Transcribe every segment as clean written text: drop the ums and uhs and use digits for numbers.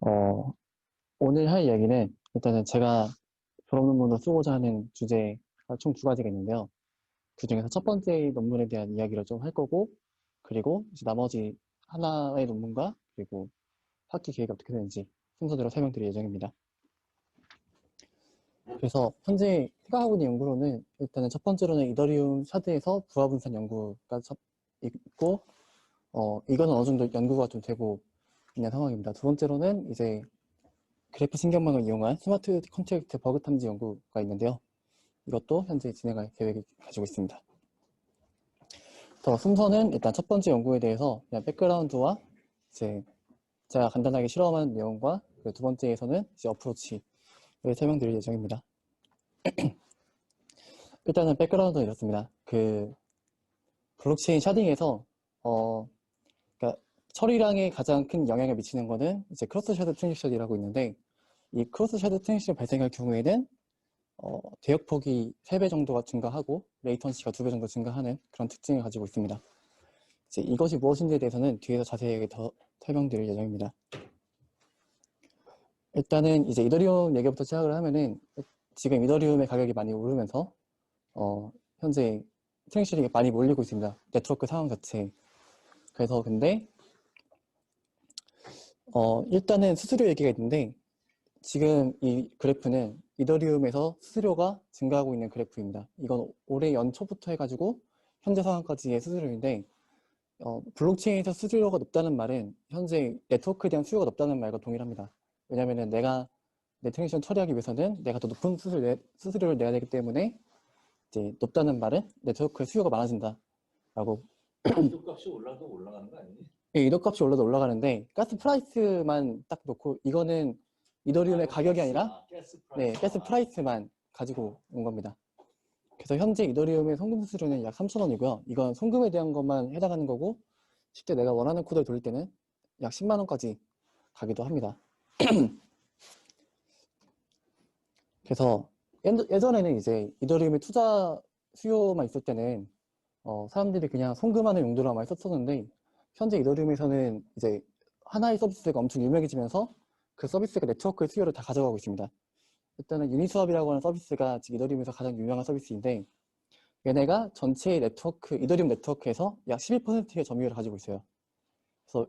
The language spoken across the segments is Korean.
어, 오늘 할 이야기는 일단은 제가 졸업 논문으로 쓰고자 하는 주제가 총 두 가지가 있는데요. 그 중에서 첫 번째 논문에 대한 이야기를 좀 할 거고, 그리고 이제 나머지 하나의 논문과 그리고 학기 계획이 어떻게 되는지 순서대로 설명드릴 예정입니다. 그래서 현재 제가 하고 있는 연구로는 일단은 첫 번째로는 이더리움 샤드에서 부하 분산 연구가 있고, 이거는 어느 정도 연구가 좀 되고 있는 상황입니다. 두 번째로는 이제 그래프 신경망을 이용한 스마트 컨트랙트 버그 탐지 연구가 있는데요. 이것도 현재 진행할 계획을 가지고 있습니다. 더 순서는 일단 첫 번째 연구에 대해서 그냥 백그라운드와 이제 제가 간단하게 실험한 내용과 두 번째에서는 이제 어프로치를 설명드릴 예정입니다. 일단은 백그라운드는 이렇습니다. 블록체인 샤딩에서 그러니까 처리량에 가장 큰 영향을 미치는 거는 이제 크로스 샤드 트랜지션이라고 있는데, 이 크로스 샤드 트랜지션 발생할 경우에는 대역폭이 3배 정도가 증가하고 레이턴시가 2배 정도 증가하는 그런 특징을 가지고 있습니다. 이제 이것이 무엇인지에 대해서는 뒤에서 자세하게 더 설명드릴 예정입니다. 일단은 이제 이더리움 얘기부터 시작을 하면은, 지금 이더리움의 가격이 많이 오르면서 현재 트랜지션이 많이 몰리고 있습니다. 네트워크 상황 자체. 그래서 근데 일단은 수수료 얘기가 있는데, 지금 이 그래프는 이더리움에서 수수료가 증가하고 있는 그래프입니다. 이건 올해 연초부터 해가지고 현재 상황까지의 수수료인데, 블록체인에서 수수료가 높다는 말은 현재 네트워크에 대한 수요가 높다는 말과 동일합니다. 왜냐면은 내가 내 트랜지션 처리하기 위해서는 내가 더 높은 수수료를 내야 되기 때문에, 이제 높다는 말은 네트워크에 수요가 많아진다라고. 이도 값이 올라도 올라가는 거 아니니? 예, 이더 값이 올라도 올라가는데 가스 프라이스만 딱 놓고, 이거는 이더리움의 가격이 아니라 가스 네, 프라이스. 가스 프라이스만 가지고 온 겁니다. 그래서 현재 이더리움의 송금 수수료는 약 3,000원이고요. 이건 송금에 대한 것만 해당하는 거고, 실제 내가 원하는 코드를 돌릴 때는 약 10만 원까지 가기도 합니다. 그래서 예전에는 이제 이더리움의 투자 수요만 있을 때는 사람들이 그냥 송금하는 용도로만 썼었는데, 현재 이더리움에서는 이제 하나의 서비스가 엄청 유명해지면서 그 서비스가 네트워크의 수요를 다 가져가고 있습니다. 일단은 유니스왑이라고 하는 서비스가 지금 이더리움에서 가장 유명한 서비스인데, 얘네가 전체 네트워크, 이더리움 네트워크에서 약 11%의 점유율을 가지고 있어요. 그래서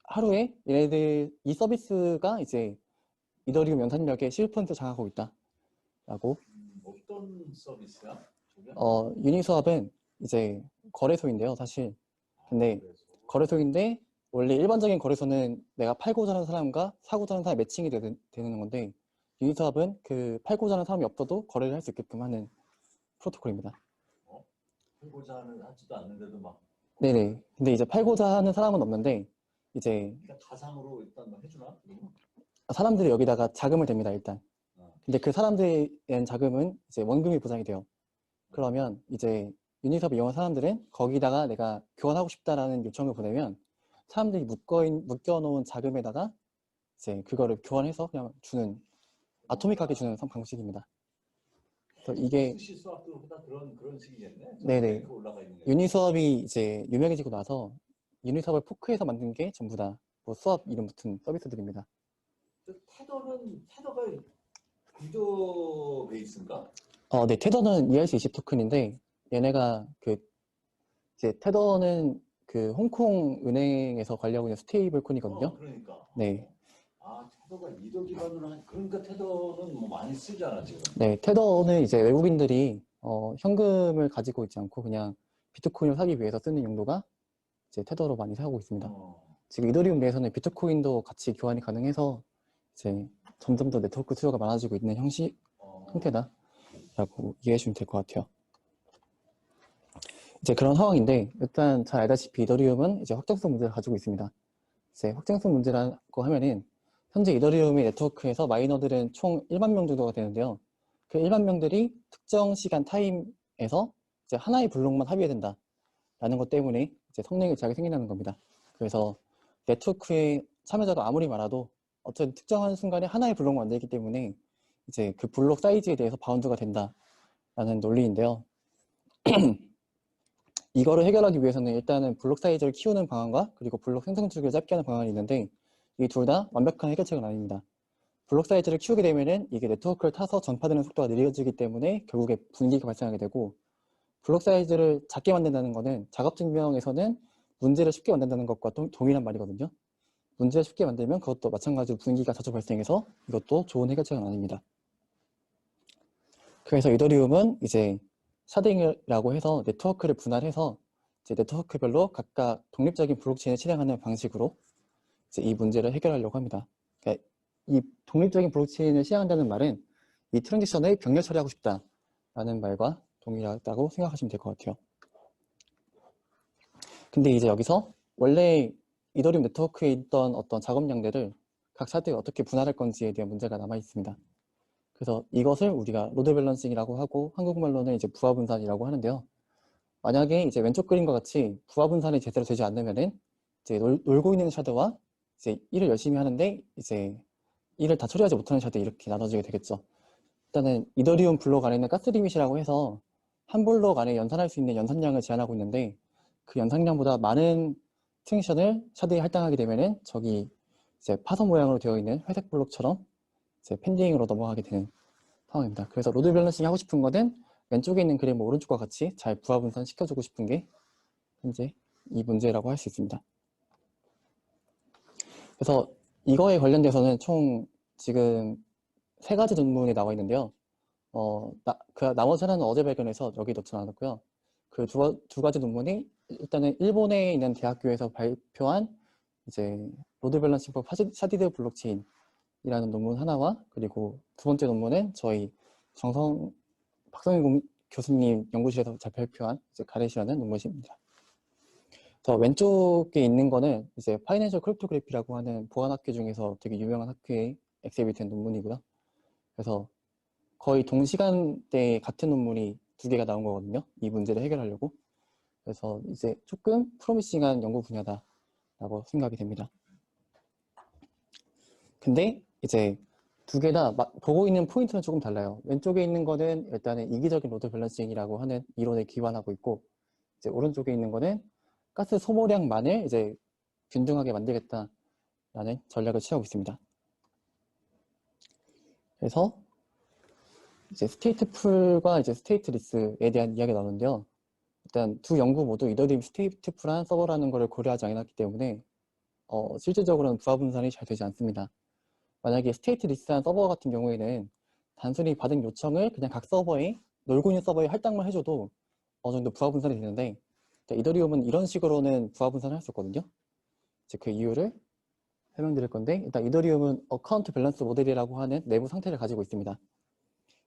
하루에 얘네들 이 서비스가 이제 이더리움 연산력의 11% 장악하고 있다라고. 어떤 서비스야? 저게? 유니스왑은 이제 거래소인데요, 사실. 근데 그래서 거래소인데, 원래 일반적인 거래소는 내가 팔고자 하는 사람과 사고자 하는 사람이 매칭이 되는 건데, 유니스왑은 그 팔고자 하는 사람이 없어도 거래를 할 수 있게끔 하는 프로토콜입니다. 팔고자 하지도 않는데도 막 네네. 근데 이제 팔고자 하는 사람은 없는데, 이제 그러니까 가상으로 일단 막 해주나? 그러면? 사람들이 여기다가 자금을 댑니다, 일단. 어. 근데 그 사람들의 자금은 이제 원금이 보장이 돼요. 그러면 이제 유니스왑을 이용한 사람들은 거기다가 내가 교환하고 싶다라는 요청을 보내면, 사람들이 묶여놓은 자금에다가 이제 그거를 교환해서 그냥 주는, 아토믹하게 주는 방식입니다. 그래서 이게, 스시 수학도 다 그런 식이겠네. 전부 다 네네. 이렇게 올라가 있는 게. 유니스왑이 이제 유명해지고 나서 유니스왑을 포크해서 만든 게 전부 다 뭐 수압 이름 붙은 서비스들입니다. 테더가 구조 베이스인가? 네, 테더는 ERC20 토큰인데, 얘네가 이제 테더는 홍콩 은행에서 관리하고 있는 스테이블 코인이거든요. 그러니까. 네. 테더가 이더 기반으로 그러니까 테더는 뭐 많이 쓰잖아 지금. 네, 테더는 이제 외국인들이 현금을 가지고 있지 않고 그냥 비트코인을 사기 위해서 쓰는 용도가 이제 테더로 많이 사고 있습니다. 지금 이더리움 내에서는 비트코인도 같이 교환이 가능해서 이제 점점 더 네트워크 수요가 많아지고 있는 형태다라고 이해해 주면 될 것 같아요. 이제 그런 상황인데, 일단 잘 알다시피 이더리움은 이제 확장성 문제를 가지고 있습니다. 이제 확장성 문제라고 하면은, 현재 이더리움의 네트워크에서 마이너들은 총 1만 명 정도가 되는데요. 그 1만 명들이 특정 시간 타임에서 이제 하나의 블록만 합의해야 된다라는 것 때문에 이제 성능의 제약이 생긴다는 겁니다. 그래서 네트워크의 참여자가 아무리 많아도 어떤 특정한 순간에 하나의 블록만 만들기 때문에 이제 그 블록 사이즈에 대해서 바운드가 된다라는 논리인데요. 이거를 해결하기 위해서는 일단은 블록 사이즈를 키우는 방안과 그리고 블록 생성축을 짧게 하는 방안이 있는데, 이 둘 다 완벽한 해결책은 아닙니다. 블록 사이즈를 키우게 되면은 이게 네트워크를 타서 전파되는 속도가 느려지기 때문에 결국에 분기가 발생하게 되고, 블록 사이즈를 작게 만든다는 것은 작업 증명에서는 문제를 쉽게 만든다는 것과 동일한 말이거든요. 문제를 쉽게 만들면 그것도 마찬가지로 분기가 자주 발생해서 이것도 좋은 해결책은 아닙니다. 그래서 이더리움은 이제 샤딩이라고 해서 네트워크를 분할해서 이제 네트워크별로 각각 독립적인 블록체인을 실행하는 방식으로 이제 이 문제를 해결하려고 합니다. 그러니까 이 독립적인 블록체인을 실행한다는 말은 이 트랜지션을 병렬 처리하고 싶다라는 말과 동일하다고 생각하시면 될 것 같아요. 근데 이제 여기서 원래 이더리움 네트워크에 있던 어떤 작업량들을 각 샤드에 어떻게 분할할 건지에 대한 문제가 남아 있습니다. 그래서 이것을 우리가 로드 밸런싱이라고 하고 한국말로는 이제 부하 분산이라고 하는데요. 만약에 이제 왼쪽 그림과 같이 부하 분산이 제대로 되지 않으면은 이제 놀고 있는 샤드와 이제 일을 열심히 하는데 이제 일을 다 처리하지 못하는 샤드 이렇게 나눠지게 되겠죠. 일단은 이더리움 블록 안에 있는 가스 리밋이라고 해서 한 블록 안에 연산할 수 있는 연산량을 제한하고 있는데 그 연산량보다 많은 트랜지션을 샤드에 할당하게 되면은 저기 이제 파선 모양으로 되어 있는 회색 블록처럼 이제 펜딩으로 넘어가게 되는 상황입니다. 그래서 로드 밸런싱 하고 싶은 거는 왼쪽에 있는 그림 오른쪽과 같이 잘 부하 분산 시켜주고 싶은 게 현재 이 문제라고 할 수 있습니다. 그래서 이거에 관련돼서는 총 지금 3가지 논문이 나와 있는데요. 나머지 하나는 어제 발견해서 여기 넣지 않았고요. 그 두 가지 논문이 일단은 일본에 있는 대학교에서 발표한 이제 로드 밸런싱 for 샤디드 블록체인이라는 논문 하나와, 그리고 두 번째 논문은 저희 박성윤 교수님 연구실에서 잘 발표한 이제 가렛이라는 논문입니다. 더 왼쪽에 있는 거는 이제 파이낸셜 크립토그래피라고 하는 보안학회 중에서 되게 유명한 학회에 엑세비된 논문이고요. 그래서 거의 동시간대에 같은 논문이 2개가 나온 거거든요. 이 문제를 해결하려고. 그래서 이제 조금 프로미싱한 연구 분야다라고 생각이 됩니다. 근데 이제 2개 다 보고 있는 포인트는 조금 달라요. 왼쪽에 있는 거는 일단은 이기적인 로드 밸런싱이라고 하는 이론에 기반하고 있고, 이제 오른쪽에 있는 거는 가스 소모량만을 이제 균등하게 만들겠다라는 전략을 취하고 있습니다. 그래서 이제 스테이트풀과 이제 스테이트리스에 대한 이야기가 나오는데요. 일단 두 연구 모두 이더리움 스테이트풀한 서버라는 것을 고려하지 않았기 때문에 실질적으로는 부하 분산이 잘 되지 않습니다. 만약에 스테이트리스한 서버 같은 경우에는 단순히 받은 요청을 그냥 각 서버에 놀고 있는 서버에 할당만 해줘도 어느 정도 부하 분산이 되는데, 이더리움은 이런 식으로는 부하 분산을 할 수 없거든요. 이제 그 이유를 설명드릴 건데, 일단 이더리움은 어카운트 밸런스 모델이라고 하는 내부 상태를 가지고 있습니다.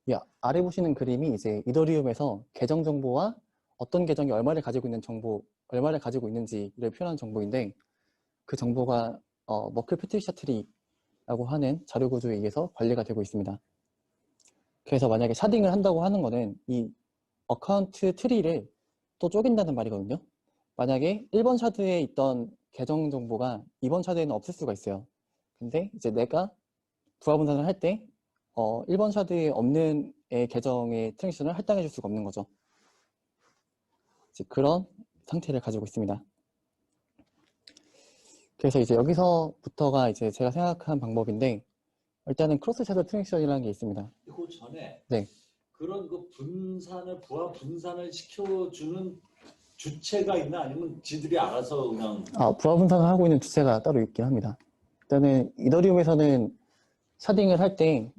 이 아래 보시는 그림이 이제 이더리움에서 계정 정보와 어떤 계정이 얼마를 가지고 있는지를 표현하는 정보인데, 그 정보가 머클 패트리 셔틀이라고 하는 자료 구조에 의해서 관리가 되고 있습니다. 그래서 만약에 샤딩을 한다고 하는 거는 이 어카운트 트리를 또 쪼갠다는 말이거든요. 만약에 1번 샤드에 있던 계정 정보가 2번 샤드에는 없을 수가 있어요. 근데 이제 내가 부하 분산을 할 때 1번 샤드에 없는 계정의 트랜지션을 할당해 줄 수가 없는 거죠. 이제 그런 상태를 가지고 있습니다. 그래서 이제 여기서부터가 이제 제가 생각한 방법인데, 일단은 크로스 샤드 트랜지션이라는 게 있습니다. 그 전에 네. 그런 그 부하 분산을 시켜주는 주체가 있나 아니면 지들이 알아서 그냥 부하 분산을 하고 있는 주체가 따로 있긴 합니다. 일단은 이더리움에서는 샤딩을 할 때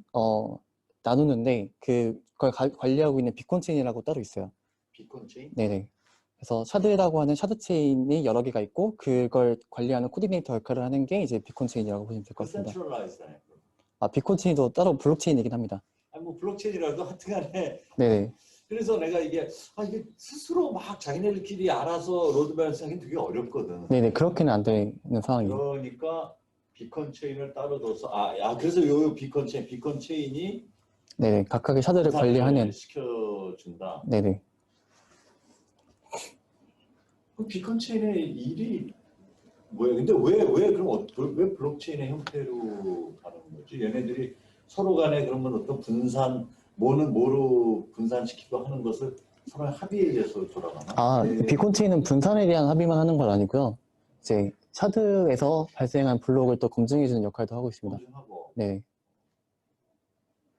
나누는데 그걸 관리하고 있는 비콘 체인이라고 따로 있어요. 비콘 체인? 네네. 그래서 샤드라고 하는 샤드 체인이 여러 개가 있고 그걸 관리하는 코디네이터 역할을 하는 게 이제 비콘 체인이라고 보시면 될 것 같습니다. 센트럴라이즈네. 비콘 체인도 따로 블록체인이긴 합니다. 아니 뭐 블록체인이라도 하여튼간에 네네. 그래서 내가 이게 스스로 막 자기네들끼리 알아서 로드 밸런스 하기 되게 어렵거든. 네네. 그렇게는 안 되는 상황이에요. 그러니까 비컨 체인을 따로 둬서 그래서 요 비컨 체인이 네네. 각각의 샤드를 분산을 관리하는. 시켜준다. 네네. 그 비컨 체인의 일이 뭐야? 근데 왜 그럼 왜 블록체인의 형태로 가는 거지? 얘네들이 서로 간에 그러면 어떤 분산 뭐는 뭐로 분산시키고 하는 것을 서로 합의에 의해서 돌아가나? 비콘 체인은 분산에 대한 합의만 하는 건 아니고요. 이제 샤드에서 발생한 블록을 또 검증해주는 역할도 하고 있습니다. 검증하고. 네.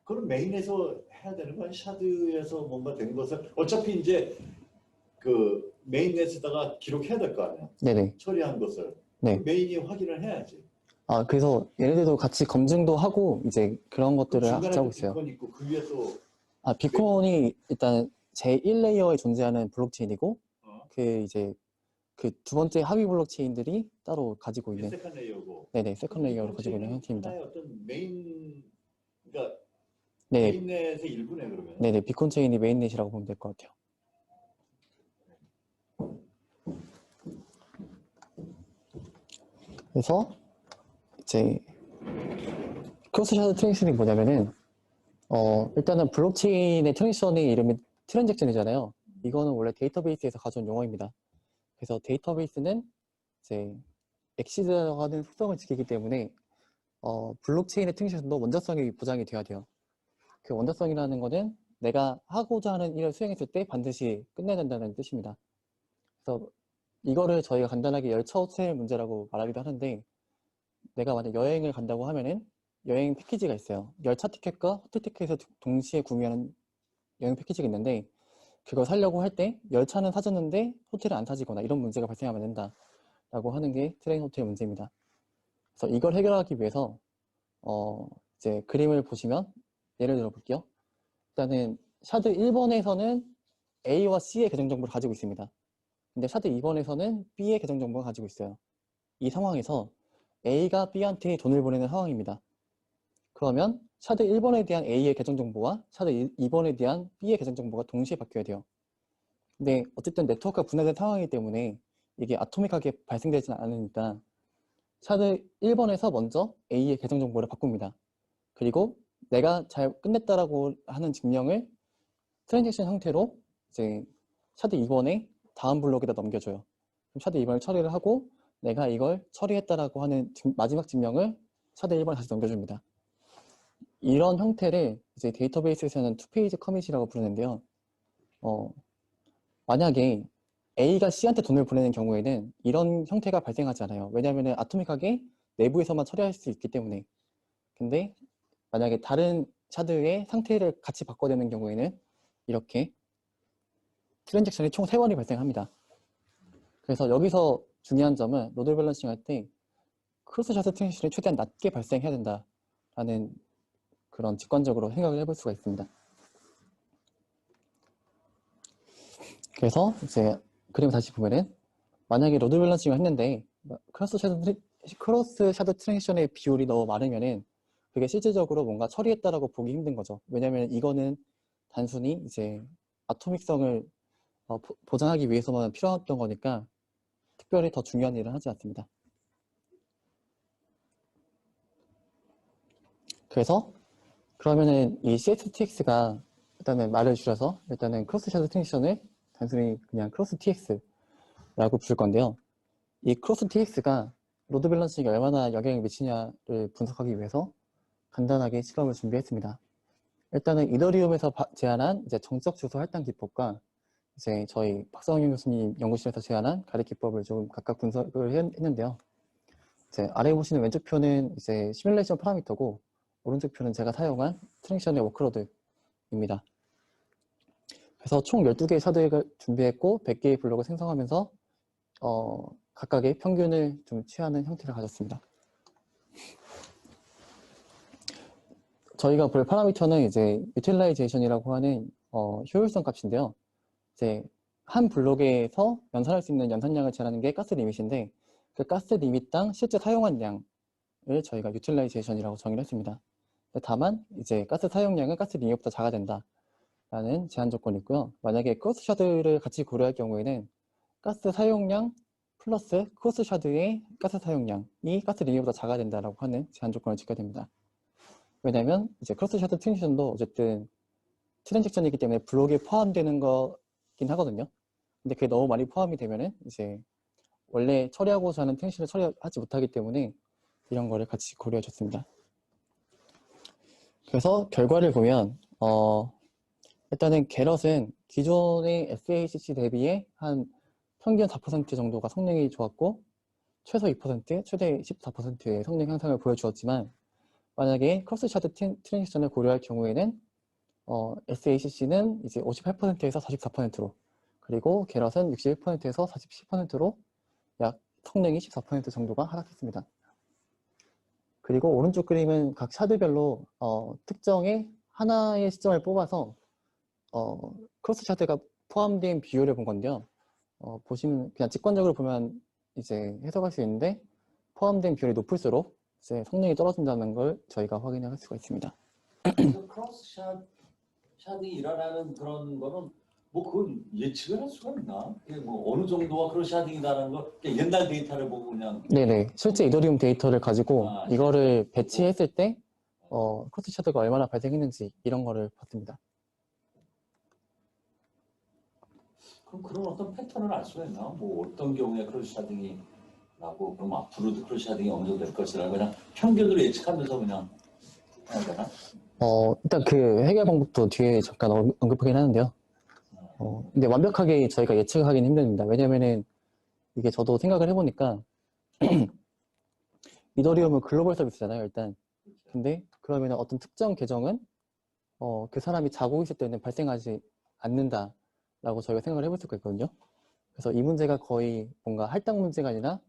그럼 메인에서 해야 되는 거 아니야? 샤드에서 뭔가 된 것을 어차피 이제 그 메인넷에다가 기록해야 될 거 아니야? 네네. 처리한 것을. 네. 그 메인이 확인을 해야지. 아, 그래서 얘네들도 같이 검증도 하고 이제 그런 그 것들을 중간에 같이 하고 또 있어요. 비컨 있고 그 위에 또 아, 비콘이 일단 제1레이어에 존재하는 블록체인이고 어? 그 이제 그 두 번째 하위 블록체인들이 따로 가지고 이게 있는 세컨 레이어고. 네네 그 세컨 레이어를 비컨 가지고 있는 체인은 형태입니다. 하나의 어떤 메인 그러니까 네, 메인넷의 일부네 그러면. 네네 비콘 체인이 메인넷이라고 보면 될 것 같아요. 그래서 이제 크로스 샤도 트랜지션이 뭐냐면은 일단은 블록체인의 트랜지션의 이름이 트랜잭션이잖아요. 이거는 원래 데이터베이스에서 가져온 용어입니다. 그래서 데이터베이스는 이제 엑시드라고 하는 속성을 지키기 때문에 블록체인의 트랜지션도 원자성이 보장이 돼야 돼요. 그 원자성이라는 거는 내가 하고자 하는 일을 수행했을 때 반드시 끝내야 된다는 뜻입니다. 그래서 이거를 저희가 간단하게 열차 호텔 문제라고 말하기도 하는데 내가 만약 여행을 간다고 하면은 여행 패키지가 있어요. 열차 티켓과 호텔 티켓에서 동시에 구매하는 여행 패키지가 있는데 그걸 사려고 할 때 열차는 사줬는데 호텔은 안 사지거나 이런 문제가 발생하면 된다라고 하는 게 트레인 호텔 문제입니다. 그래서 이걸 해결하기 위해서 이제 그림을 보시면 예를 들어 볼게요. 일단은 샤드 1번에서는 A와 C의 계정 정보를 가지고 있습니다. 근데 샤드 2번에서는 B의 계정 정보를 가지고 있어요. 이 상황에서 A가 B한테 돈을 보내는 상황입니다. 그러면 샤드 1번에 대한 A의 계정 정보와 샤드 2번에 대한 B의 계정 정보가 동시에 바뀌어야 돼요. 근데 어쨌든 네트워크가 분해된 상황이기 때문에 이게 아토믹하게 발생되지는 않으니까 샤드 1번에서 먼저 A의 계정 정보를 바꿉니다. 그리고 내가 잘 끝냈다라고 하는 증명을 트랜잭션 형태로 이제 샤드 2번에 다음 블록에다 넘겨줘요. 그럼 샤드 2번을 처리를 하고 내가 이걸 처리했다라고 하는 마지막 증명을 샤드 1번에 다시 넘겨줍니다. 이런 형태를 이제 데이터베이스에서는 투페이지 커밋이라고 부르는데요. 만약에 A가 C한테 돈을 보내는 경우에는 이런 형태가 발생하지 않아요. 왜냐하면 아토믹하게 내부에서만 처리할 수 있기 때문에. 근데 만약에 다른 샤드의 상태를 같이 바꿔내는 경우에는 이렇게 트랜잭션이 총 3번이 발생합니다. 그래서 여기서 중요한 점은 로드 밸런싱 할 때 크로스 샤드 트랜잭션이 최대한 낮게 발생해야 된다라는 그런 직관적으로 생각을 해볼 수가 있습니다. 그래서 이제 그림 다시 보면은 만약에 로드 밸런싱을 했는데 크로스 샤드 트랜지션의 비율이 너무 많으면은 그게 실질적으로 뭔가 처리했다라고 보기 힘든 거죠. 왜냐면 이거는 단순히 이제 아토믹성을 보장하기 위해서만 필요했던 거니까 특별히 더 중요한 일은 하지 않습니다. 그래서 그러면은 이 CSTX가 일단은 말을 줄여서 일단은 크로스 샤드 트랜지션을 단순히 그냥 크로스 TX라고 부를 건데요. 이 크로스 TX가 로드 밸런싱이 얼마나 영향을 미치냐를 분석하기 위해서 간단하게 실험을 준비했습니다. 일단은 이더리움에서 제안한 이제 정적 주소 할당 기법과 이제 저희 박성윤 교수님 연구실에서 제안한 가리 기법을 좀 각각 분석을 했는데요. 이제 아래 보시는 왼쪽 표는 이제 시뮬레이션 파라미터고 오른쪽 표는 제가 사용한 트랙션의 워크로드입니다. 그래서 총 12개의 샤드를 준비했고 100개의 블록을 생성하면서 각각의 평균을 좀 취하는 형태를 가졌습니다. 저희가 볼 파라미터는 이제 유틸라이제이션이라고 하는 효율성 값인데요. 이제 한 블록에서 연산할 수 있는 연산량을 재라는 게 가스 리밋인데 그 가스 리밋당 실제 사용한 양을 저희가 유틸라이제이션이라고 정의를 했습니다. 다만 이제 가스 사용량은 가스 리밋보다 작아야 된다라는 제한 조건이 있고요. 만약에 크로스 샤드를 같이 고려할 경우에는 가스 사용량 플러스 크로스 샤드의 가스 사용량이 가스 리밋보다 작아야 된다라고 하는 제한 조건을 지켜야 됩니다. 왜냐면 이제 크로스 샤드 트랜지션도 어쨌든 트랜잭션이기 때문에 블록에 포함되는 거긴 하거든요. 근데 그게 너무 많이 포함이 되면은 이제 원래 처리하고자 하는 트랜지션을 처리하지 못하기 때문에 이런 거를 같이 고려해 줬습니다. 그래서 결과를 보면 일단은 게럿은 기존의 SACC 대비에 한 평균 4% 정도가 성능이 좋았고 최소 2%, 최대 14%의 성능 향상을 보여주었지만 만약에 크로스 샤드 트랜지션을 고려할 경우에는 SACC는 이제 58%에서 44%로 그리고 게럿은 61%에서 47%로 약 성능이 14% 정도가 하락했습니다. 그리고 오른쪽 그림은 각 샤드별로 특정의 하나의 시점을 뽑아서 크로스 샤드가 포함된 비율을 본 건데요. 보시면 그냥 직관적으로 보면 이제 해석할 수 있는데 포함된 비율이 높을수록 이제 성능이 떨어진다는 걸 저희가 확인할 수가 있습니다. 그래서 크로스 샤딩이 일어나는 그런 거는 뭐 그걸 예측을 할 수가 있나? 그게 뭐 어느 정도가 크로스 샤딩이라는 걸 그냥 옛날 데이터를 보고 그냥 네네. 실제 이더리움 데이터를 가지고 이거를 배치했을 때 크로스 샤드가 얼마나 발생했는지 이런 거를 봤습니다. 그럼 그런 어떤 패턴을 알 수가 있나? 뭐 어떤 경우에 크로스 샤딩이 나고 그럼 앞으로도 크로스 샤딩이 어느 정도 될 것이라 그냥 평균으로 예측하면서 그냥 해야 되나? 일단 그 해결 방법도 뒤에 잠깐 언급하긴 하는데요. 근데 완벽하게 저희가 예측하기는 힘듭니다. 왜냐면은 이게 저도 생각을 해보니까 이더리움은 글로벌 서비스잖아요, 일단. 근데 그러면 어떤 특정 계정은 그 사람이 자고 있을 때는 발생하지 않는다라고 저희가 생각을 해볼 수가 있거든요. 그래서 이 문제가 거의 뭔가 할당 문제가 아니라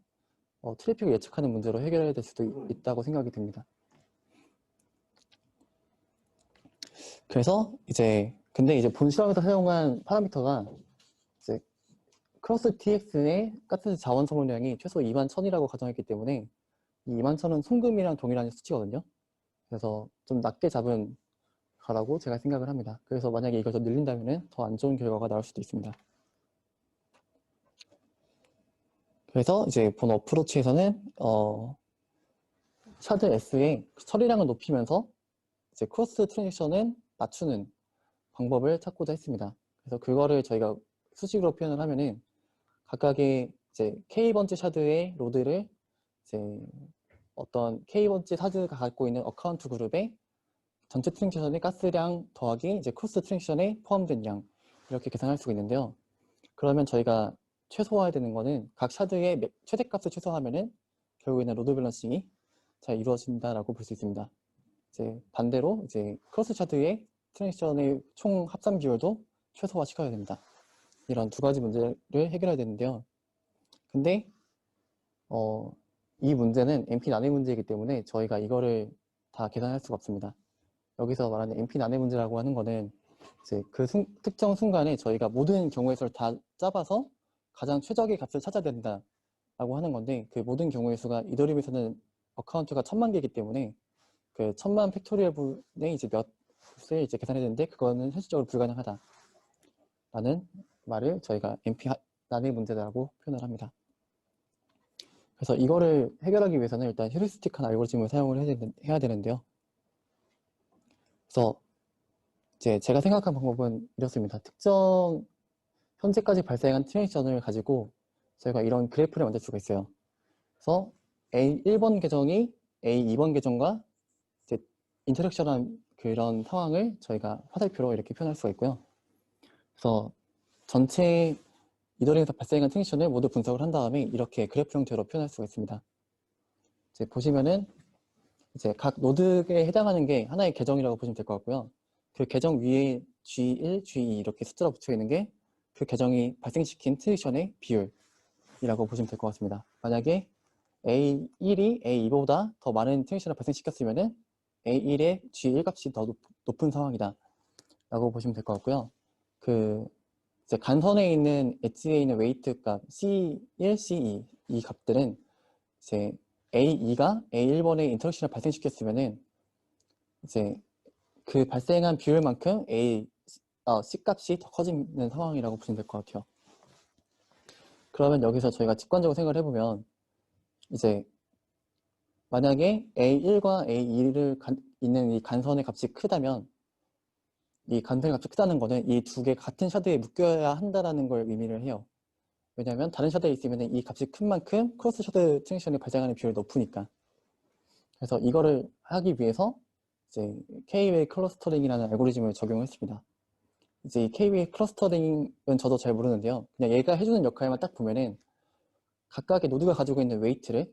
트래픽을 예측하는 문제로 해결해야 될 수도 있다고 생각이 듭니다. 그래서 근데 이제 본 실험에서 사용한 파라미터가 이제 크로스 TX의 가스 자원 소모량이 최소 21,000이라고 가정했기 때문에 이 21,000은 송금이랑 동일한 수치거든요. 그래서 좀 낮게 잡은 가라고 제가 생각을 합니다. 그래서 만약에 이걸 더 늘린다면 더 안 좋은 결과가 나올 수도 있습니다. 그래서 이제 본 어프로치에서는 샤드 S의 처리량을 높이면서 이제 크로스 트랜지션은 낮추는 방법을 찾고자 했습니다. 그래서 그거를 저희가 수식으로 표현을 하면은 각각의 이제 K번째 샤드의 로드를 이제 어떤 K번째 샤드가 갖고 있는 어카운트 그룹의 전체 트랜지션의 가스량 더하기 이제 크로스 트랜지션에 포함된 양 이렇게 계산할 수가 있는데요. 그러면 저희가 최소화해야 되는 거는 각 샤드의 최대값을 최소화하면은 결국에는 로드 밸런싱이 잘 이루어진다라고 볼 수 있습니다. 이제 반대로 이제 크로스 샤드의 트랜지션의 총 합산 비율도 최소화시켜야 됩니다. 이런 두 가지 문제를 해결해야 되는데요. 근데 이 문제는 NP 난해 문제이기 때문에 저희가 이거를 다 계산할 수가 없습니다. 여기서 말하는 NP 난해 문제라고 하는 거는 이제 그 특정 순간에 저희가 모든 경우의 수를 다 짜봐서 가장 최적의 값을 찾아야 된다라고 하는 건데 그 모든 경우의 수가 이더리움에서는 어카운트가 1000만 개이기 때문에 그 1000만 팩토리얼 분의 이제 몇을 이제 계산해야 되는데 그거는 현실적으로 불가능하다라는 말을 저희가 NP 난해 문제라고 표현을 합니다. 그래서 이거를 해결하기 위해서는 일단 휴리스틱한 알고리즘을 사용을 해야 되는데요. 그래서 이제 제가 생각한 방법은 이렇습니다. 특정 현재까지 발생한 트랜지션을 가지고 저희가 이런 그래프를 만들 수가 있어요. 그래서 A1번 계정이 A2번 계정과 이제 인터랙션한 그런 상황을 저희가 화살표로 이렇게 표현할 수가 있고요. 그래서 전체 이더리움에서 발생한 트랜지션을 모두 분석을 한 다음에 이렇게 그래프 형태로 표현할 수가 있습니다. 이제 보시면은 이제 각 노드에 해당하는 게 하나의 계정이라고 보시면 될 것 같고요. 그 계정 위에 G1, G2 이렇게 숫자로 붙여 있는 게 그 계정이 발생시킨 트랜지션의 비율이라고 보시면 될 것 같습니다. 만약에 A1이 A2보다 더 많은 트랜지션을 발생시켰으면은 A1의 G1 값이 더 높은 상황이다 라고 보시면 될 것 같고요. 그 이제 간선에 있는 엣지에 있는 웨이트 값 C1, C2 이 값들은 이제 A2가 A1번에 인터랙션을 발생시켰으면은 이제 그 발생한 비율만큼 C 값이 더 커지는 상황이라고 보시면 될 것 같아요. 그러면 여기서 저희가 직관적으로 생각을 해보면 이제 만약에 A1과 A2를 있는 이 간선의 값이 크다면 이 간선의 값이 크다는 거는 이 두 개 같은 샤드에 묶여야 한다는 걸 의미를 해요. 왜냐하면 다른 샤드에 있으면 이 값이 큰 만큼 크로스 샤드 트랜지션이 발생하는 비율이 높으니까. 그래서 이거를 하기 위해서 이제 K-웨이 클러스터링이라는 알고리즘을 적용했습니다. 이제 이 K-웨이 클러스터링은 저도 잘 모르는데요. 그냥 얘가 해주는 역할만 딱 보면은 각각의 노드가 가지고 있는 웨이트를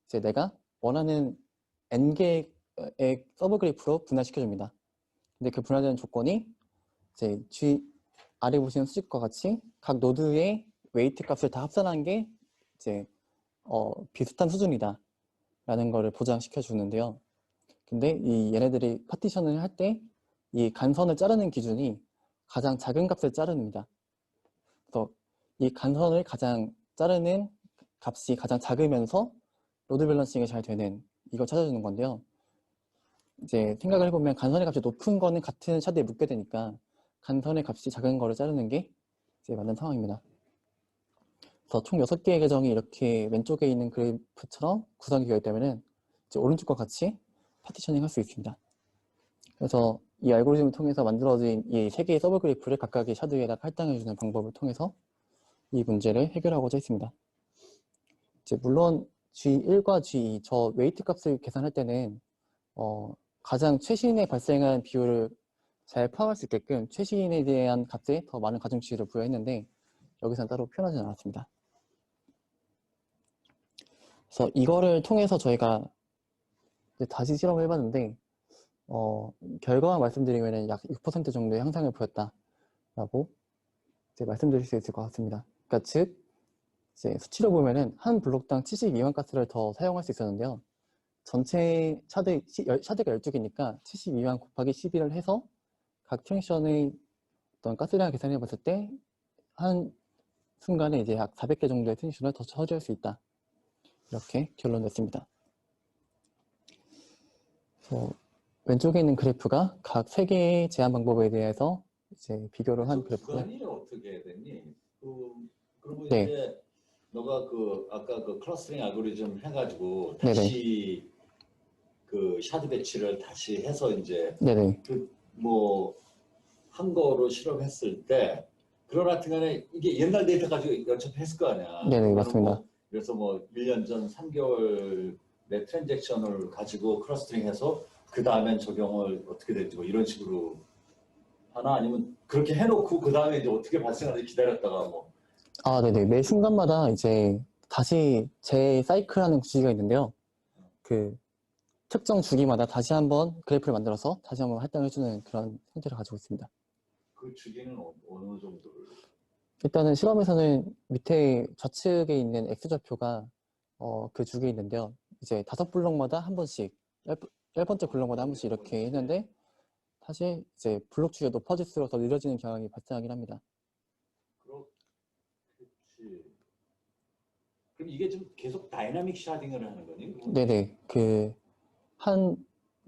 이제 내가 원하는 n개의 서브 그래프로 분할시켜줍니다. 근데 그 분할되는 조건이 이제 아래 보시는 수직과 같이 각 노드의 웨이트 값을 다 합산한 게 이제 비슷한 수준이다 라는 거를 보장시켜 주는데요. 근데 이 얘네들이 파티션을 할 때 이 간선을 자르는 기준이 가장 작은 값을 자릅니다. 그래서 이 간선을 가장 자르는 값이 가장 작으면서 로드 밸런싱이 잘 되는 이걸 찾아주는 건데요. 이제 생각을 해보면 간선의 값이 높은 거는 같은 샤드에 묶게 되니까 간선의 값이 작은 거를 자르는 게 이제 맞는 상황입니다. 그래서 총 6개의 계정이 이렇게 왼쪽에 있는 그래프처럼 구성이 되어 있다면 이제 오른쪽과 같이 파티셔닝 할 수 있습니다. 그래서 이 알고리즘을 통해서 만들어진 이 3개의 서브 그래프를 각각의 샤드에다가 할당해주는 방법을 통해서 이 문제를 해결하고자 했습니다. 이제 물론 G1과 G2, 저 웨이트 값을 계산할 때는 가장 최신에 발생한 비율을 잘 파악할 수 있게끔 최신에 대한 값에 더 많은 가중치를 부여했는데 여기서는 따로 표현하지 않았습니다. 그래서 이거를 통해서 저희가 이제 다시 실험을 해봤는데 결과만 말씀드리면 약 6% 정도의 향상을 보였다라고 이제 말씀드릴 수 있을 것 같습니다. 그러니까 즉 이제 수치로 보면은 한 블록당 72만 가스를 더 사용할 수 있었는데요. 전체 샤드가 12개니까 72만 곱하기 12를 해서 각 트랜지션의 어떤 가스량을 계산해 봤을 때 한 순간에 이제 약 400개 정도의 트랜지션을 더 처리할 수 있다. 이렇게 결론 냈습니다. 왼쪽에 있는 그래프가 각 3개의 제한 방법에 대해서 이제 비교를 한 그래프고요. 구간이 어떻게 됐니? 그리고 네. 이제 너가 아까 그 클러스터링 알고리즘 해가지고 네네. 다시 그 샤드 배치를 다시 해서 이제 네네. 한 거로 실험했을 때 그런 같은 경우는 이게 옛날 데이터 가지고 어차피 했을 거 아니야. 네네, 맞습니다. 그래서 1년 전 3개월 내 트랜잭션을 가지고 클러스터링해서 그 다음엔 적용을 어떻게 될지 이런 식으로 하나 아니면 그렇게 해놓고 그 다음에 이제 어떻게 발생하는지 기다렸다가 네네. 매 순간마다 이제 다시 재사이클하는 주기가 있는데요. 그 특정 주기마다 다시 한번 그래프를 만들어서 다시 한번 할당해주는 그런 형태를 가지고 있습니다. 그 주기는 어느 정도를? 일단은 실험에서는 밑에 좌측에 있는 X좌표가 그 주기에 있는데요. 이제 5블록마다 한 번씩, 10번째 블록마다 한 번씩 이렇게 했는데 사실 이제 블록 주기가 높아질수록 더 느려지는 경향이 발생하긴 합니다. 그렇지. 그럼 이게 좀 계속 다이나믹 샤딩을 하는 거니? 네네.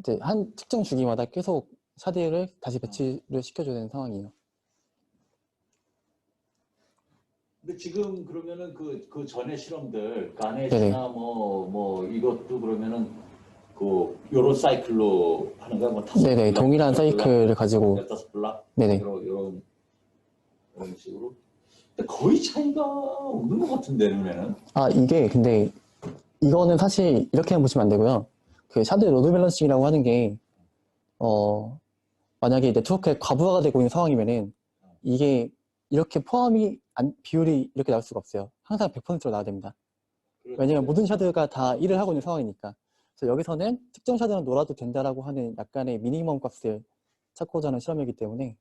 이제 한 특정 주기마다 계속 샤드를 다시 배치를 시켜줘야 되는 상황이에요. 근데 지금 그러면은 그 전에 실험들, 가넷이나 이것도 그러면은 요런 사이클로 하는 거야? 네네. 동일한 사이클을 가지고. 15블락? 네네. 이런 식으로. 근데 거의 차이가 없는 것 같은데, 눈에는. 이게 근데 이거는 사실 이렇게만 보시면 안 되고요. 그 샤드 로드 밸런싱이라고 하는 게 만약에 네트워크에 과부하가 되고 있는 상황이면은 이게 이렇게 비율이 이렇게 나올 수가 없어요. 항상 100%로 나와야 됩니다. 왜냐면 모든 샤드가 다 일을 하고 있는 상황이니까. 그래서 여기서는 특정 샤드는 놀아도 된다라고 하는 약간의 미니멈 값을 찾고자 하는 실험이기 때문에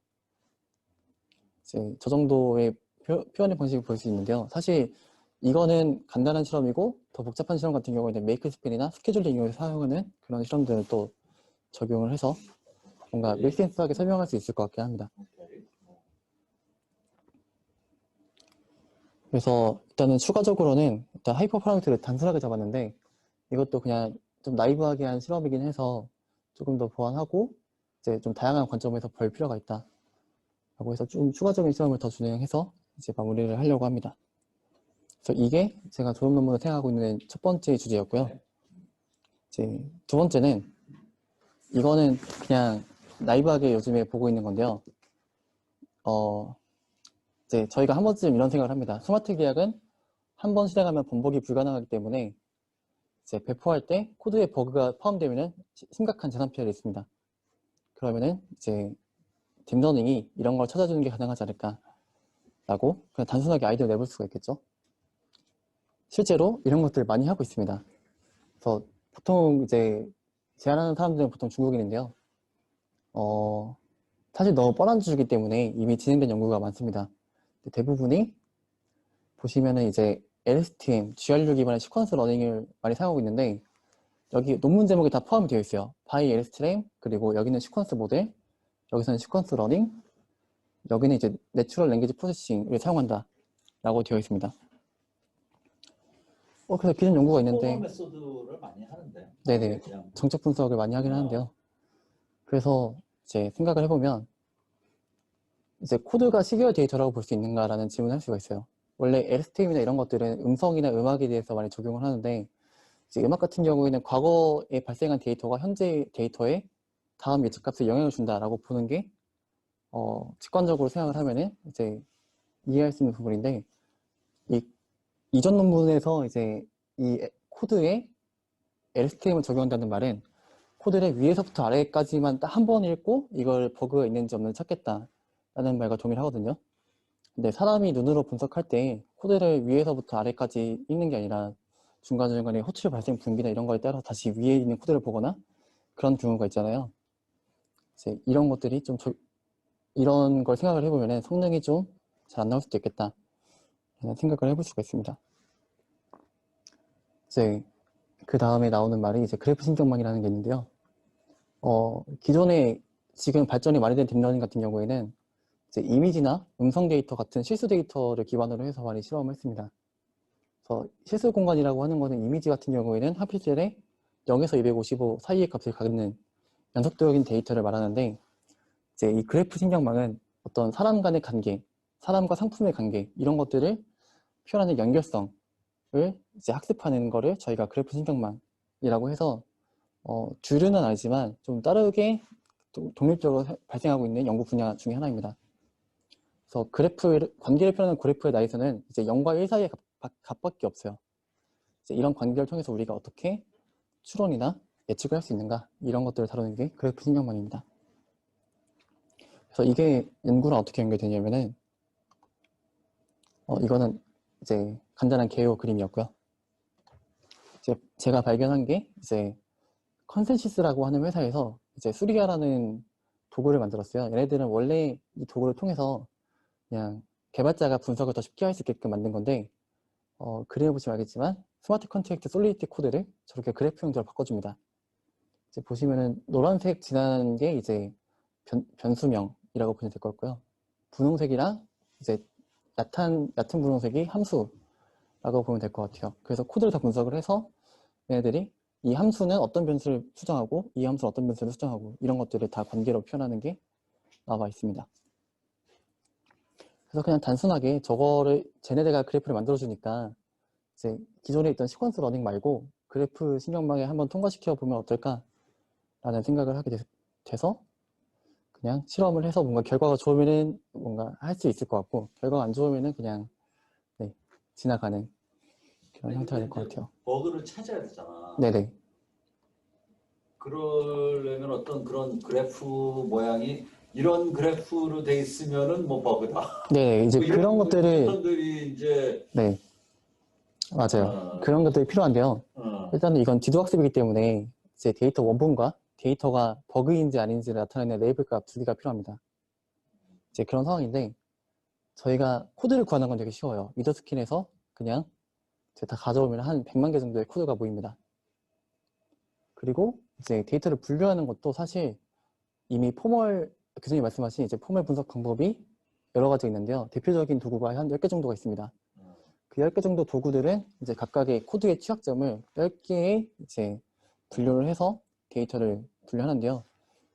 이제 저 정도의 표현의 방식을 볼 수 있는데요. 사실 이거는 간단한 실험이고 더 복잡한 실험 같은 경우에는 메이크 스펜이나 스케줄링 이용해서 사용하는 그런 실험들을 또 적용을 해서 뭔가 메이크센스하게 설명할 수 있을 것 같긴 합니다. 그래서 일단은 추가적으로는 일단 하이퍼 파라미터를 단순하게 잡았는데 이것도 그냥 좀 나이브하게 한 실험이긴 해서 조금 더 보완하고 이제 좀 다양한 관점에서 볼 필요가 있다 라고 해서 좀 추가적인 실험을 더 진행해서 이제 마무리를 하려고 합니다. 그래서 이게 제가 졸업 논문을 생각하고 있는 첫 번째 주제였고요. 이제 두 번째는 이거는 그냥 나이브하게 요즘에 보고 있는 건데요. 이제 저희가 한 번쯤 이런 생각을 합니다. 스마트 계약은 한 번 실행하면 번복이 불가능하기 때문에 이제 배포할 때 코드에 버그가 포함되면 심각한 재산 피해가 있습니다. 그러면은 이제 딥러닝이 이런 걸 찾아주는 게 가능하지 않을까라고 그냥 단순하게 아이디어 내볼 수가 있겠죠. 실제로 이런 것들을 많이 하고 있습니다. 그래서 보통 이제 제안하는 사람들은 보통 중국인인데요. 사실 너무 뻔한 주기 때문에 이미 진행된 연구가 많습니다. 대부분이 보시면은 이제 LSTM, GRU 기반의 시퀀스 러닝을 많이 사용하고 있는데 여기 논문 제목이 다 포함이 되어 있어요. 바이 LSTM, 그리고 여기는 시퀀스 모델, 여기서는 시퀀스 러닝, 여기는 이제 내추럴 랭귀지 프로세싱을 사용한다 라고 되어 있습니다. 그래서 기존 연구가 있는데 메소드를 많이 하는데. 네네, 정책 분석을 많이 하긴 하는데요. 그래서 이제 생각을 해보면 이제 코드가 시계열 데이터라고 볼 수 있는가라는 질문을 할 수가 있어요. 원래 LSTM이나 이런 것들은 음성이나 음악에 대해서 많이 적용을 하는데 이제 음악 같은 경우에는 과거에 발생한 데이터가 현재 데이터에 다음 예측값에 영향을 준다라고 보는 게 직관적으로 생각을 하면은 이제 이해할 수 있는 부분인데 이전 논문에서 이제 이 코드에 LSTM을 적용한다는 말은 코드를 위에서부터 아래까지만 딱 한 번 읽고 이걸 버그가 있는지 없는지 찾겠다라는 말과 동일하거든요. 근데 사람이 눈으로 분석할 때 코드를 위에서부터 아래까지 읽는 게 아니라 중간중간에 호출 발생 분기나 이런 거에 따라 다시 위에 있는 코드를 보거나 그런 경우가 있잖아요. 이제 이런 것들이 좀 이런 걸 생각을 해보면 성능이 좀 잘 안 나올 수도 있겠다 라는 생각을 해볼 수가 있습니다. 이제 그 다음에 나오는 말이 이제 그래프 신경망이라는 게 있는데요. 기존에 지금 발전이 많이 된 딥러닝 같은 경우에는 이제 이미지나 음성 데이터 같은 실수 데이터를 기반으로 해서 많이 실험을 했습니다. 그래서 실수 공간이라고 하는 것은 이미지 같은 경우에는 하필셀에 0에서 255 사이의 값을 갖는 연속적인 데이터를 말하는데 이제 이 그래프 신경망은 어떤 사람 간의 관계, 사람과 상품의 관계 이런 것들을 표현하는 연결성을 이제 학습하는 거를 저희가 그래프 신경망이라고 해서 주류는 아니지만 좀 다르게 독립적으로 발생하고 있는 연구 분야 중에 하나입니다. 그래서 관계를 표현하는 그래프의 나에서는 이제 0과 1 사이의 값밖에 없어요. 이제 이런 관계를 통해서 우리가 어떻게 추론이나 예측을 할 수 있는가 이런 것들을 다루는 게 그래프 신경망입니다. 그래서 이게 연구랑 어떻게 연결되냐면은 이거는 이제 간단한 개요 그림이었고요. 제가 발견한 게 이제 컨센시스라고 하는 회사에서 이제 수리아라는 도구를 만들었어요. 얘네들은 원래 이 도구를 통해서 그냥 개발자가 분석을 더 쉽게 할 수 있게끔 만든 건데 그림을 보시면 알겠지만 스마트 컨트랙트 솔리디티 코드를 저렇게 그래프 형태로 바꿔줍니다. 이제 보시면은 노란색 진한 게 이제 변수명이라고 보시면 될 것 같고요. 분홍색이랑 이제 얕은 분홍색이 함수라고 보면 될 것 같아요. 그래서 코드를 다 분석을 해서 얘네들이 이 함수는 어떤 변수를 수정하고 이 함수는 어떤 변수를 수정하고 이런 것들을 다 관계로 표현하는 게 나와 있습니다. 그래서 그냥 단순하게 저거를 쟤네들가 그래프를 만들어주니까 이제 기존에 있던 시퀀스 러닝 말고 그래프 신경망에 한번 통과시켜 보면 어떨까라는 생각을 하게 돼서 그냥 실험을 해서 뭔가 결과가 좋으면은 뭔가 할 수 있을 것 같고 결과가 안 좋으면은 그냥 지나가는 그런 형태가 될 것 같아요. 버그를 찾아야 되잖아. 네네. 그러려면 어떤 그런 그래프 모양이 이런 그래프로 돼 있으면은 뭐 버그다. 네, 이제 뭐 그런 것들을 사람들이 이제 네, 맞아요. 그런 것들이 필요한데요. 일단은 이건 지도 학습이기 때문에 이제 데이터 원본과 데이터가 버그인지 아닌지를 나타내는 레이블 값 두 개가 필요합니다. 이제 그런 상황인데 저희가 코드를 구하는 건 되게 쉬워요. 위더스킨에서 그냥 다 가져오면 한 100만 개 정도의 코드가 보입니다. 그리고 이제 데이터를 분류하는 것도 사실 이미 교수님이 말씀하신 이제 포멀 분석 방법이 여러 가지 있는데요. 대표적인 도구가 한 10개 정도가 있습니다. 그 10개 정도 도구들은 이제 각각의 코드의 취약점을 10개의 이제 분류를 해서 데이터를 분류하는데요.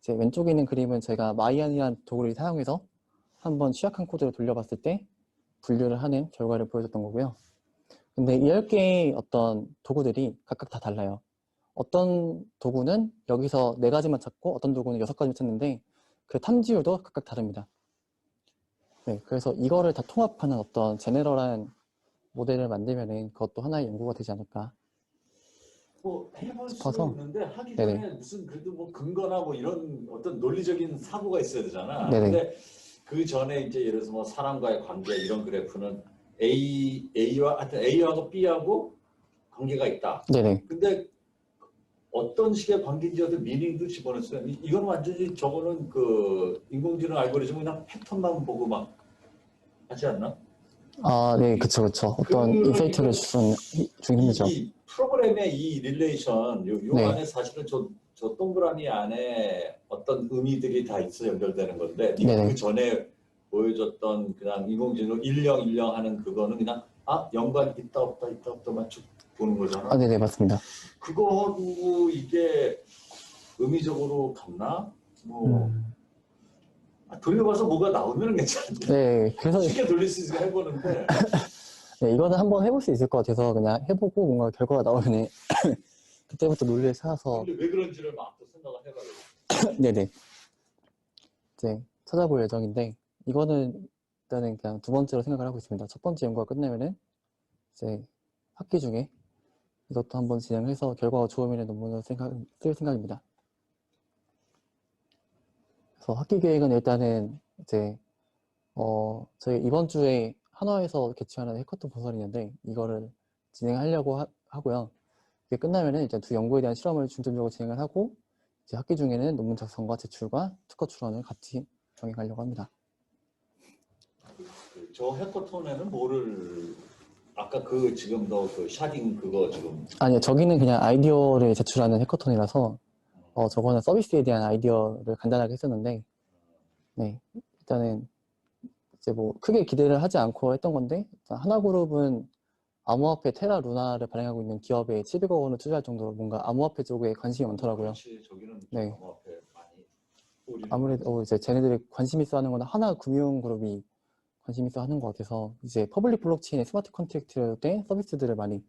이제 왼쪽에 있는 그림은 제가 마이안이라는 도구를 사용해서 한번 취약한 코드를 돌려봤을 때 분류를 하는 결과를 보여줬던 거고요. 근데 이 10개의 어떤 도구들이 각각 다 달라요. 어떤 도구는 여기서 4가지만 찾고 어떤 도구는 6가지만 찾는데 그 탐지율도 각각 다릅니다. 네, 그래서 이거를 다 통합하는 어떤 제네럴한 모델을 만들면은 그것도 하나의 연구가 되지 않을까 뭐 해볼 싶어서. 수는 있는데 하기 네네. 전에 무슨 그래도 뭐 근거나 뭐 이런 어떤 논리적인 사고가 있어야 되잖아. 네네. 근데 그 전에 이제 예를 들어서 뭐 사람과의 관계 이런 그래프는 하여튼 A하고 B하고 관계가 있다. 네네. 근데 어떤 식의 관계인지도 미닝도 집어넣었어요. 이건 완전히 저거는 그 인공지능 알고리즘 그냥 패턴만 보고 막 하지 않나? 아, 네, 그쵸, 그쵸. 어떤 인사이트를 주긴 힘들죠. 이 프로그램의 이 릴레이션, 요 네, 안에 사실은 저 동그라미 안에 어떤 의미들이 다 있어 연결되는 건데, 네가 네네. 그 전에 보여줬던 그냥 인공지능 일령 하는 그거는 그냥 연관 있다 없다만 쭉 보는 아, 거잖아. 네네, 맞습니다. 그거하고 이게 의미적으로 같나? 뭐 음, 돌려봐서 뭐가 나오면 괜찮은데 네, 그래서 쉽게 돌릴 수 있으면 해보는데 네, 이거는 한번 해볼 수 있을 것 같아서 그냥 해보고 뭔가 결과가 나오면 그때부터 논리를 찾아서 근데 왜 그런지를 막 또 생각을 해봐요. 네네 이제 찾아볼 예정인데 이거는 일단은 그냥 두 번째로 생각을 하고 있습니다. 첫 번째 연구가 끝나면은 이제 학기 중에 이것도 한번 진행해서 결과가 좋으면 논문을 쓸 생각입니다. 그래서 학기 계획은 일단은 이제 저희 이번 주에 한화에서 개최하는 해커톤 본설이 있는데 이거를 진행하려고 하고요. 이게 끝나면은 이제 두 연구에 대한 실험을 중점적으로 진행을 하고 이제 학기 중에는 논문 작성과 제출과 특허 출원을 같이 병행하려고 합니다. 저 해커톤에는 뭐를 아까 그 지금 너 그 샤딩 그거 지금 아니요, 저기는 그냥 아이디어를 제출하는 해커톤이라서 저거는 서비스에 대한 아이디어를 간단하게 했었는데 네, 일단은 이제 뭐 크게 기대를 하지 않고 했던 건데 일단 하나그룹은 암호화폐 테라 루나를 발행하고 있는 기업에 700억 원을 투자할 정도로 뭔가 암호화폐 쪽에 관심이 많더라고요. 그렇지 저기는 좀 네, 암호화폐 많이 뿌리는 것 아무래도 이제 쟤네들이 관심 있어 하는 건 하나금융그룹이 관심 있어 하는 것 같아서 이제 퍼블릭 블록체인의 스마트 컨트랙트 된 서비스들을 많이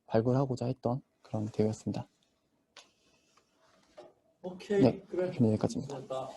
발굴하고자 했던 그런 대회였습니다. 오케이 네, 그래 이렇게 여기까지입니다. 됐다.